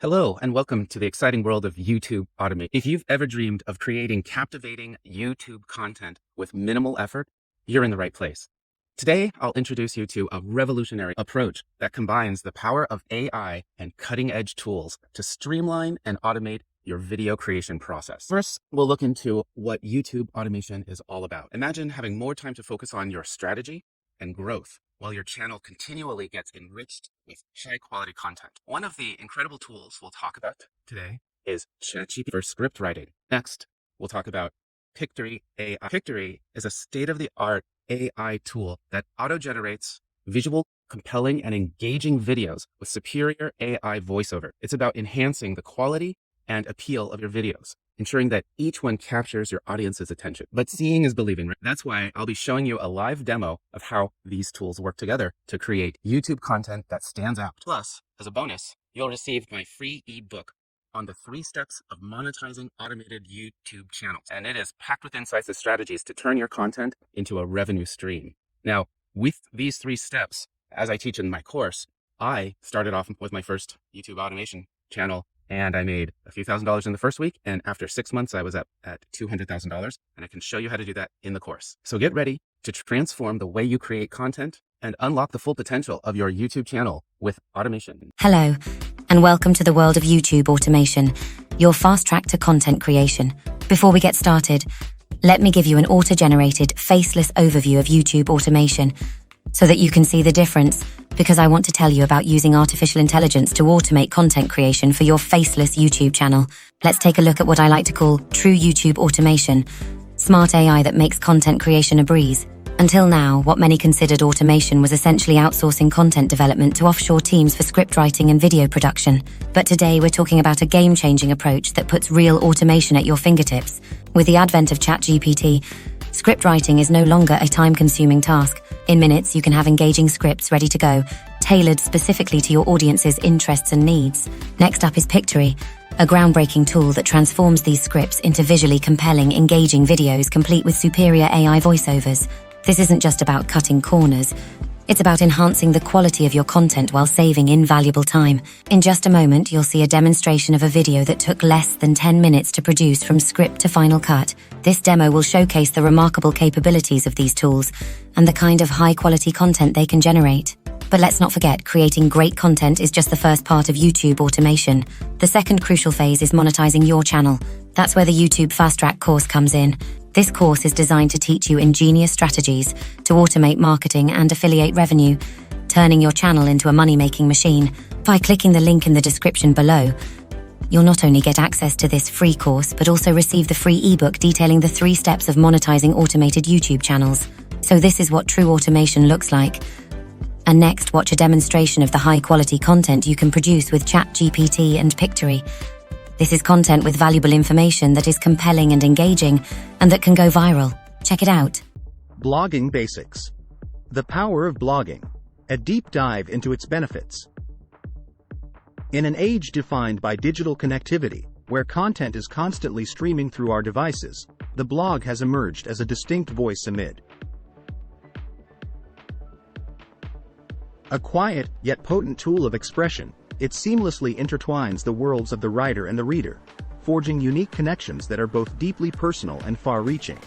Hello, and welcome to the exciting world of YouTube automation. If you've ever dreamed of creating captivating YouTube content with minimal effort, you're in the right place. Today, I'll introduce you to a revolutionary approach that combines the power of AI and cutting-edge tools to streamline and automate your video creation process. First, we'll look into what YouTube automation is all about. Imagine having more time to focus on your strategy and growth while your channel continually gets enriched with high-quality content. One of the incredible tools we'll talk about today is ChatGPT for script writing. Next, we'll talk about Pictory AI. Pictory is a state-of-the-art AI tool that auto-generates visual, compelling, and engaging videos with superior AI voiceover. It's about enhancing the quality and appeal of your videos, ensuring that each one captures your audience's attention. But seeing is believing, right? That's why I'll be showing you a live demo of how these tools work together to create YouTube content that stands out. Plus, as a bonus, you'll receive my free ebook on the 3 steps of monetizing automated YouTube channels. And it is packed with insights and strategies to turn your content into a revenue stream. Now, with these 3 steps, as I teach in my course, I started off with my first YouTube automation channel, and I made a few $1,000s in the first week. And after 6 months, I was up at $200,000. And I can show you how to do that in the course. So get ready to transform the way you create content and unlock the full potential of your YouTube channel with automation. Hello, and welcome to the world of YouTube automation, your fast track to content creation. Before we get started, let me give you an auto-generated, faceless overview of YouTube automation so that you can see the difference, because I want to tell you about using artificial intelligence to automate content creation for your faceless YouTube channel. Let's take a look at what I like to call true YouTube automation, smart AI that makes content creation a breeze. Until now, what many considered automation was essentially outsourcing content development to offshore teams for script writing and video production. But today we're talking about a game-changing approach that puts real automation at your fingertips. With the advent of ChatGPT, script writing is no longer a time-consuming task. In minutes, you can have engaging scripts ready to go, tailored specifically to your audience's interests and needs. Next up is Pictory, a groundbreaking tool that transforms these scripts into visually compelling, engaging videos complete with superior AI voiceovers. This isn't just about cutting corners. It's about enhancing the quality of your content while saving invaluable time. In just a moment, you'll see a demonstration of a video that took less than 10 minutes to produce from script to final cut. This demo will showcase the remarkable capabilities of these tools and the kind of high-quality content they can generate. But let's not forget, creating great content is just the first part of YouTube automation. The second crucial phase is monetizing your channel. That's where the YouTube Fast Track course comes in. This course is designed to teach you ingenious strategies to automate marketing and affiliate revenue, turning your channel into a money-making machine. By clicking the link in the description below, you'll not only get access to this free course, but also receive the free ebook detailing the 3 steps of monetizing automated YouTube channels. So this is what true automation looks like. And next, watch a demonstration of the high-quality content you can produce with ChatGPT and Pictory. This is content with valuable information that is compelling and engaging, and that can go viral. Check it out. Blogging Basics. The power of blogging. A deep dive into its benefits. In an age defined by digital connectivity, where content is constantly streaming through our devices, the blog has emerged as a distinct voice amid. A quiet, yet potent tool of expression, it seamlessly intertwines the worlds of the writer and the reader, forging unique connections that are both deeply personal and far-reaching.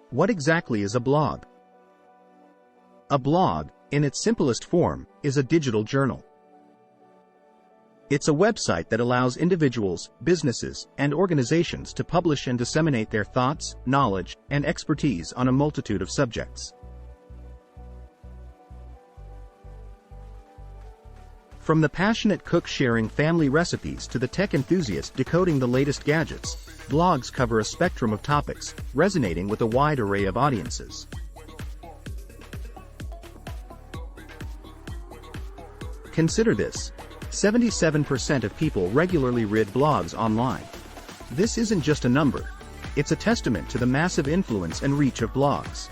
What exactly is a blog? A blog, in its simplest form, is a digital journal. It's a website that allows individuals, businesses, and organizations to publish and disseminate their thoughts, knowledge, and expertise on a multitude of subjects. From the passionate cook sharing family recipes to the tech enthusiast decoding the latest gadgets, blogs cover a spectrum of topics, resonating with a wide array of audiences. Consider this: 77% of people regularly read blogs online. This isn't just a number, it's a testament to the massive influence and reach of blogs.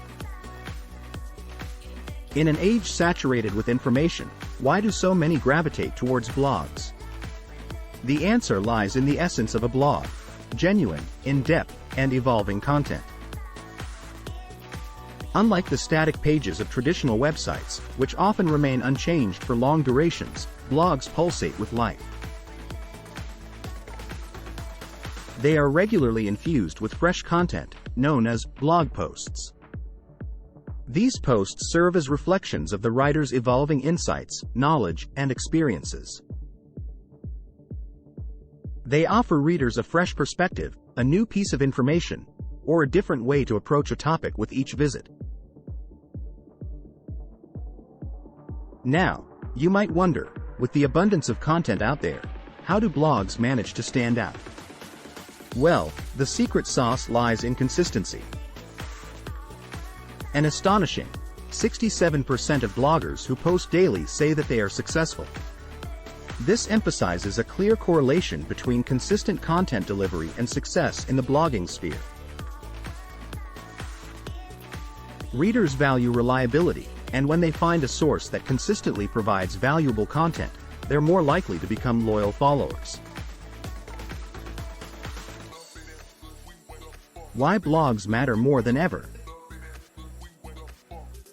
In an age saturated with information, why do so many gravitate towards blogs? The answer lies in the essence of a blog: genuine, in-depth, and evolving content. Unlike the static pages of traditional websites, which often remain unchanged for long durations, blogs pulsate with life. They are regularly infused with fresh content, known as blog posts. These posts serve as reflections of the writer's evolving insights, knowledge, and experiences. They offer readers a fresh perspective, a new piece of information, or a different way to approach a topic with each visit. Now, you might wonder, with the abundance of content out there, how do blogs manage to stand out? Well, the secret sauce lies in consistency. An astonishing 67% of bloggers who post daily say that they are successful. This emphasizes a clear correlation between consistent content delivery and success in the blogging sphere. Readers value reliability, and when they find a source that consistently provides valuable content, they're more likely to become loyal followers. Why blogs matter more than ever?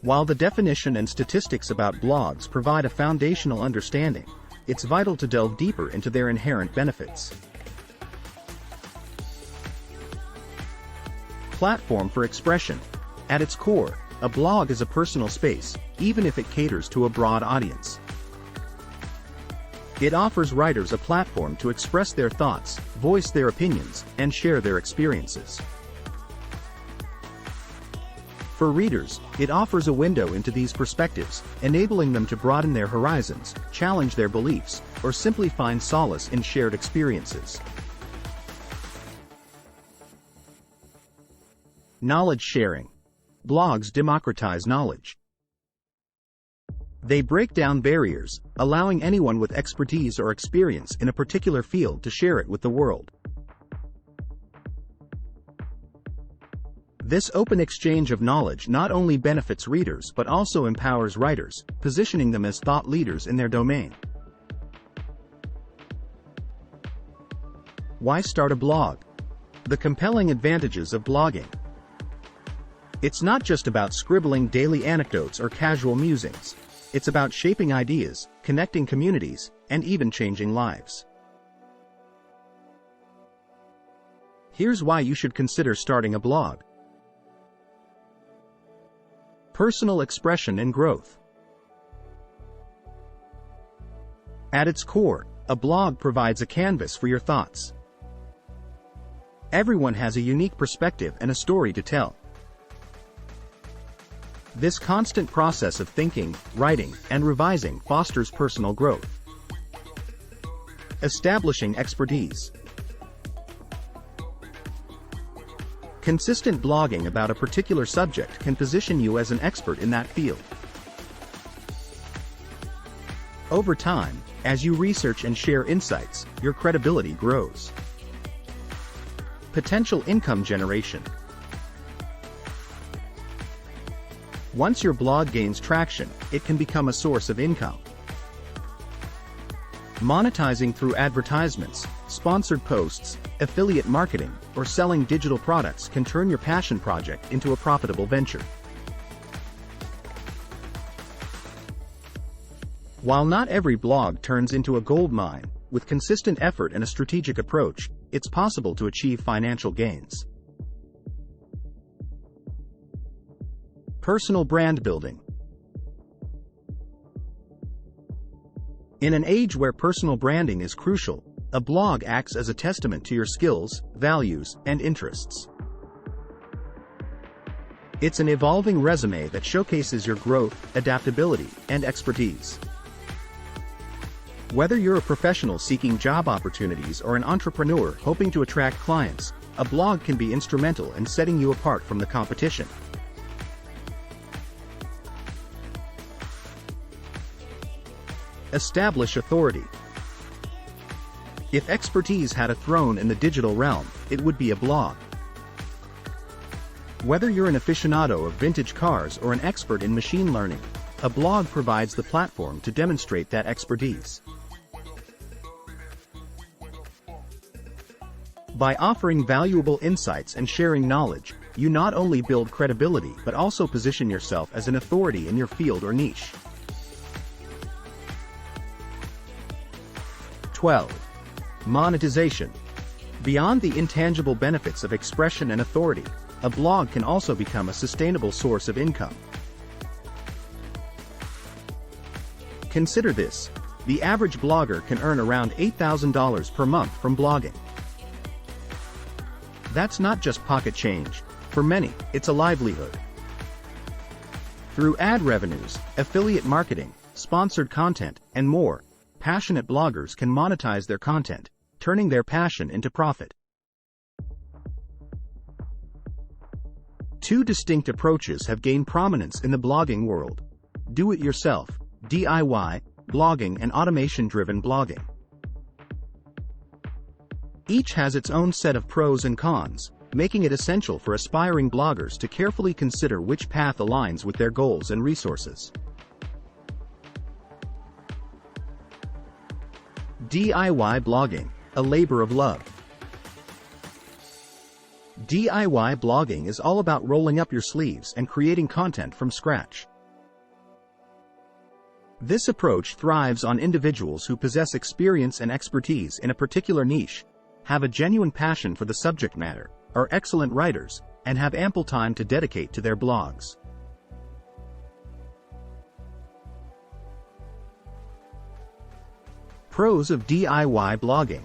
While the definition and statistics about blogs provide a foundational understanding, it's vital to delve deeper into their inherent benefits. Platform for expression. At its core, a blog is a personal space, even if it caters to a broad audience. It offers writers a platform to express their thoughts, voice their opinions, and share their experiences. For readers, it offers a window into these perspectives, enabling them to broaden their horizons, challenge their beliefs, or simply find solace in shared experiences. Knowledge sharing. Blogs democratize knowledge. They break down barriers, allowing anyone with expertise or experience in a particular field to share it with the world. This open exchange of knowledge not only benefits readers but also empowers writers, positioning them as thought leaders in their domain. Why start a blog? The compelling advantages of blogging. It's not just about scribbling daily anecdotes or casual musings. It's about shaping ideas, connecting communities, and even changing lives. Here's why you should consider starting a blog. Personal expression and growth. At its core, a blog provides a canvas for your thoughts. Everyone has a unique perspective and a story to tell. This constant process of thinking, writing, and revising fosters personal growth. Establishing expertise. Consistent blogging about a particular subject can position you as an expert in that field. Over time, as you research and share insights, your credibility grows. Potential income generation. Once your blog gains traction, it can become a source of income. Monetizing through advertisements, sponsored posts, affiliate marketing, or selling digital products can turn your passion project into a profitable venture. While not every blog turns into a gold mine, with consistent effort and a strategic approach, it's possible to achieve financial gains. Personal brand building. In an age where personal branding is crucial, a blog acts as a testament to your skills, values, and interests. It's an evolving resume that showcases your growth, adaptability, and expertise. Whether you're a professional seeking job opportunities or an entrepreneur hoping to attract clients, a blog can be instrumental in setting you apart from the competition. Establish authority. If expertise had a throne in the digital realm, it would be a blog. Whether you're an aficionado of vintage cars or an expert in machine learning, a blog provides the platform to demonstrate that expertise. By offering valuable insights and sharing knowledge, you not only build credibility but also position yourself as an authority in your field or niche. 12. Monetization. Beyond the intangible benefits of expression and authority, a blog can also become a sustainable source of income. Consider this: the average blogger can earn around $8,000 per month from blogging. That's not just pocket change. For many, it's a livelihood. Through ad revenues, affiliate marketing, sponsored content, and more, passionate bloggers can monetize their content, turning their passion into profit. Two distinct approaches have gained prominence in the blogging world: do-it-yourself, DIY, blogging, and automation-driven blogging. Each has its own set of pros and cons, making it essential for aspiring bloggers to carefully consider which path aligns with their goals and resources. DIY blogging, a labor of love. DIY blogging is all about rolling up your sleeves and creating content from scratch. This approach thrives on individuals who possess experience and expertise in a particular niche, have a genuine passion for the subject matter, are excellent writers, and have ample time to dedicate to their blogs. Pros of DIY blogging.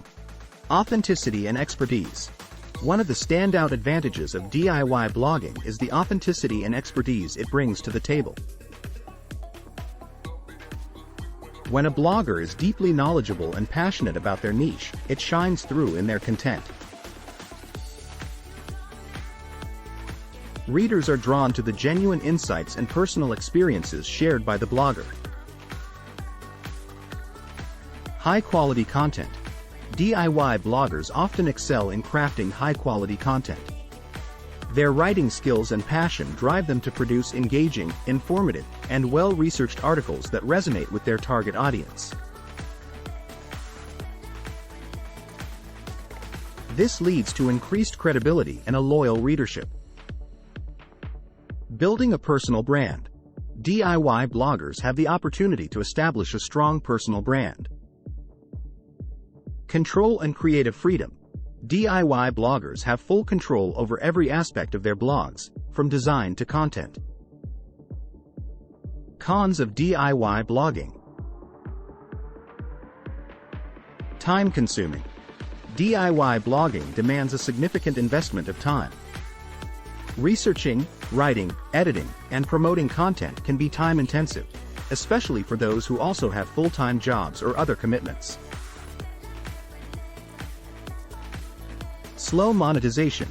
Authenticity and expertise. One of the standout advantages of DIY blogging is the authenticity and expertise it brings to the table. When a blogger is deeply knowledgeable and passionate about their niche, it shines through in their content. Readers are drawn to the genuine insights and personal experiences shared by the blogger. High-quality content. DIY bloggers often excel in crafting high-quality content. Their writing skills and passion drive them to produce engaging, informative, and well-researched articles that resonate with their target audience. This leads to increased credibility and a loyal readership. Building a personal brand. DIY bloggers have the opportunity to establish a strong personal brand. Control and creative freedom. DIY bloggers have full control over every aspect of their blogs, from design to content. Cons of DIY blogging. Time-consuming. DIY blogging demands a significant investment of time. Researching, writing, editing, and promoting content can be time-intensive, especially for those who also have full-time jobs or other commitments. Slow monetization.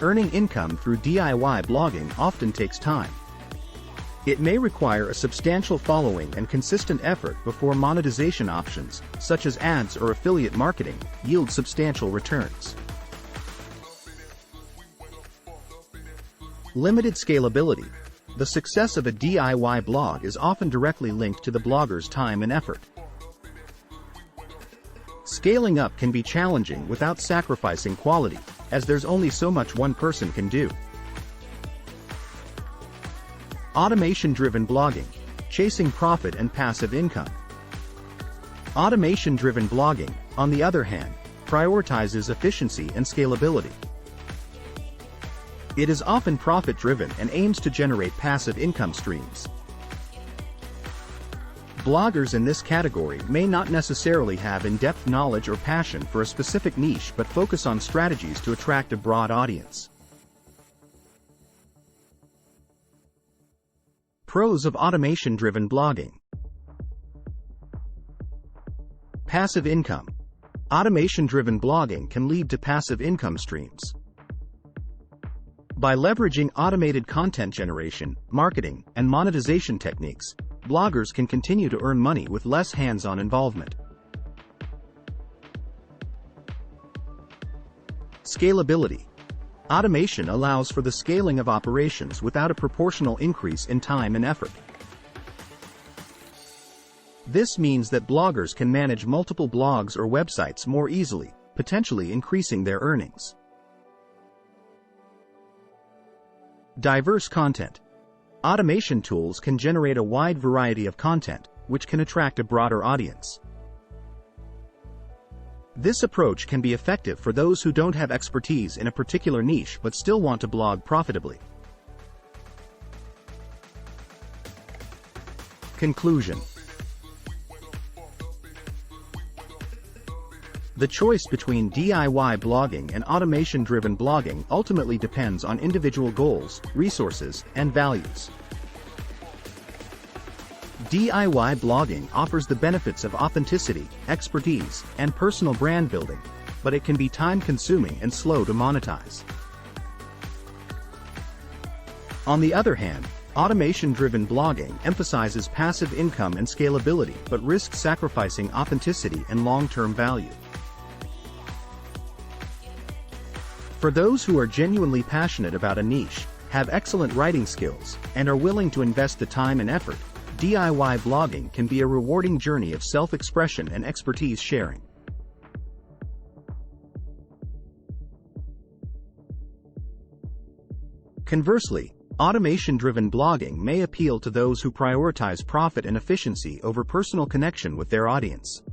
Earning income through DIY blogging often takes time. It may require a substantial following and consistent effort before monetization options, such as ads or affiliate marketing, yield substantial returns. Limited scalability. The success of a DIY blog is often directly linked to the blogger's time and effort. Scaling up can be challenging without sacrificing quality, as there's only so much one person can do. Automation-driven blogging, chasing profit and passive income. Automation-driven blogging, on the other hand, prioritizes efficiency and scalability. It is often profit-driven and aims to generate passive income streams. Bloggers in this category may not necessarily have in-depth knowledge or passion for a specific niche but focus on strategies to attract a broad audience. Pros of automation-driven blogging. Passive income. Automation-driven blogging can lead to passive income streams. By leveraging automated content generation, marketing, and monetization techniques, bloggers can continue to earn money with less hands-on involvement. Scalability. Automation allows for the scaling of operations without a proportional increase in time and effort. This means that bloggers can manage multiple blogs or websites more easily, potentially increasing their earnings. Diverse content. Automation tools can generate a wide variety of content, which can attract a broader audience. This approach can be effective for those who don't have expertise in a particular niche but still want to blog profitably. Conclusion. The choice between DIY blogging and automation-driven blogging ultimately depends on individual goals, resources, and values. DIY blogging offers the benefits of authenticity, expertise, and personal brand building, but it can be time-consuming and slow to monetize. On the other hand, automation-driven blogging emphasizes passive income and scalability but risks sacrificing authenticity and long-term value. For those who are genuinely passionate about a niche, have excellent writing skills, and are willing to invest the time and effort, DIY blogging can be a rewarding journey of self-expression and expertise sharing. Conversely, automation-driven blogging may appeal to those who prioritize profit and efficiency over personal connection with their audience.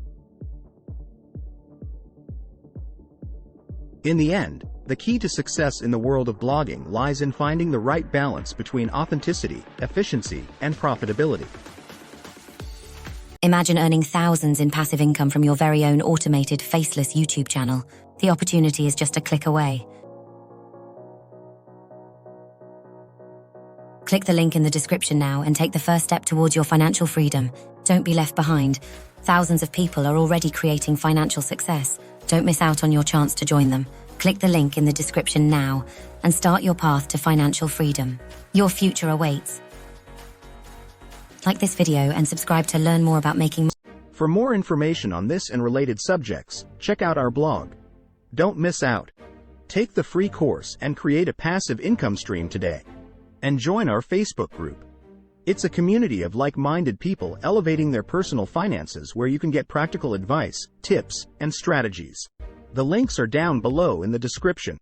In the end, the key to success in the world of blogging lies in finding the right balance between authenticity, efficiency, and profitability. Imagine earning thousands in passive income from your very own automated faceless YouTube channel. The opportunity is just a click away. Click the link in the description now and take the first step towards your financial freedom. Don't be left behind. Thousands of people are already creating financial success. Don't miss out on your chance to join them. Click the link in the description now and start your path to financial freedom. Your future awaits. Like this video and subscribe to learn more about making. For more information on this and related subjects, check out our blog. Don't miss out. Take the free course and create a passive income stream today. And join our Facebook group. It's a community of like-minded people elevating their personal finances where you can get practical advice, tips, and strategies. The links are down below in the description.